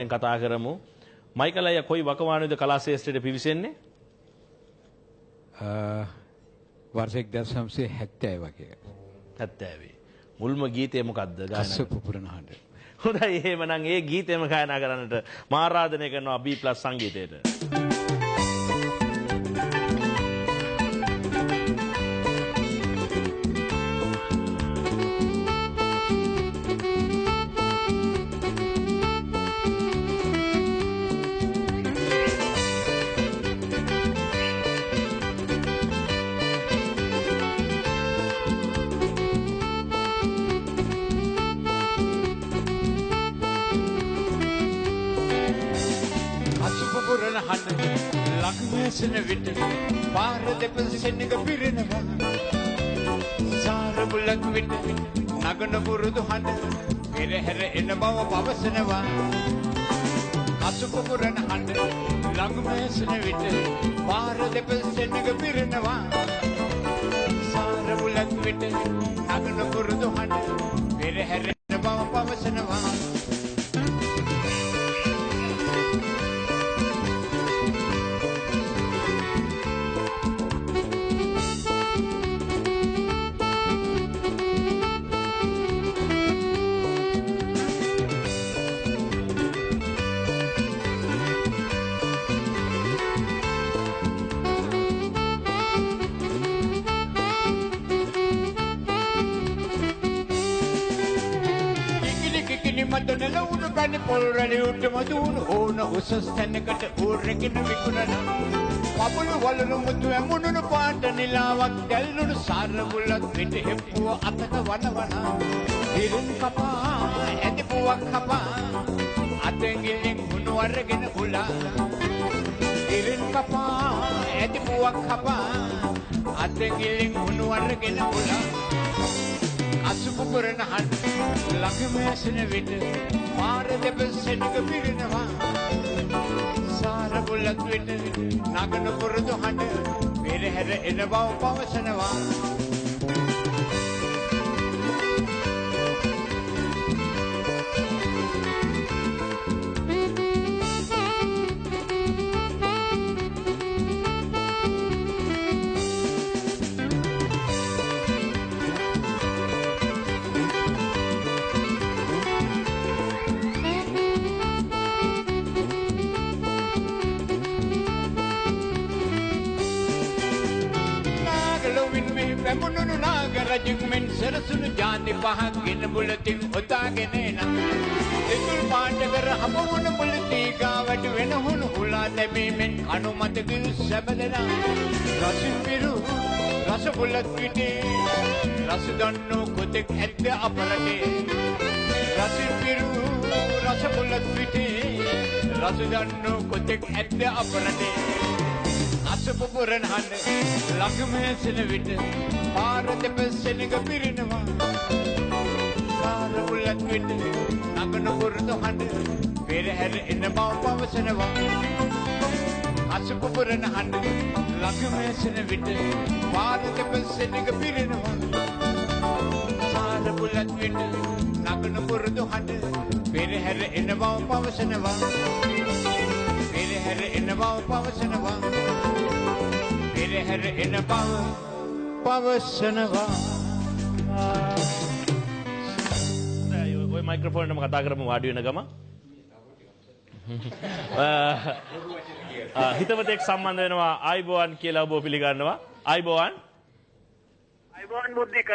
කතා කරමු. මයිකල් අයියා කොයි වකවානුවේද කලා ශාස්ත්‍රයට පිවිසෙන්නේ? වර්ෂයක් 1970 වගේ. 70. මුල්ම ගීතය මොකද්ද ගායනා? කස්සප පුරන හඬ. හොඳයි එහෙමනම් ඒ ගීතයම ගායනා කරන්නට මා ආරාධනය කරනවා B+ සංගීතයට. ලක්මේසන විට පාර දෙපසෙන්නක පිරෙනවා සාර බුලක් විට නගන පුරුදු හඬ පෙරහැර එන බව පවසනවා අසුප පුරන හඬ ලක්මේසන විට පාර දෙපසෙන්නක පිරෙනවා සාර බුලක් විට නගන පුරුදු හඬ පෙරහැර එන බව පවසනවා මදනල උණු පැණි පොල් රැලි උඩ මදුන ඕන උසස් තැනකට ඌරගෙන විකුණන පබළු වලලු මුතු ඇමුණුණු පාට නිලාවක් දැල්ලුණු සාර බුලත් පිට හෙප්පුව අතක වනවන ඉරින් කපා ඇති පුවක් කපා අතෙන් ගිලින් උණු අරගෙන උලා ඉරින් කපා ඇති පුවක් කපා අතෙන් ගිලින් උණු අරගෙන උලා අසුප පුරන හඬ ලක්මේසන විට පාර දෙපසෙන්නක පිරෙනවා සාර බුලත් විට නගන පුරුදු හඬ පෙරහැර එන බව පවසනවා පැමුණුණු නාගරජුන් මෙන් සරසුණු ජාති පහක් ගෙන බුලතින් ඔතාගෙන එන දෙතුල් පාට කර හමුණු බුලති ගාවට වෙන හුණු හුලා දැමීමෙන් අනුමත ගිල් සැබදෙන රසින් පිරු රස බුලත් පිටේ රස දන්නෝ කොතෙක් ඇද්ද අපලටේ රසින් පිරු රස බුලත් පිටේ රස දන්නෝ කොතෙක් ඇද්ද අපලටේ අසප පුරන හඬ ලක්මේසන විට පාර දෙපසෙන්නක පිරෙනවා සාර බුලත් විට නගන පුරුදු හඬ පෙරහැර එන බව පවසනවා අසප පුරන හඬ ලක්මේසන විට පාර දෙපසෙන්නක පිරෙනවා සාර බුලත් විට නගන පුරුදු හඬ පෙරහැර එන බව පවසනවා පෙරහැර එන බව පවසනවා පෙරහැර එන බව පවසනවා ඔය මයික්‍රොෆෝන් එකම කතා කරමු වාඩි වෙන ගම හිතවතෙක් සම්බන්ධ වෙනවා ආයිබෝවන් කියලා ඔබ පිළිගන්නවා ආයිබෝවන් බුද්ධික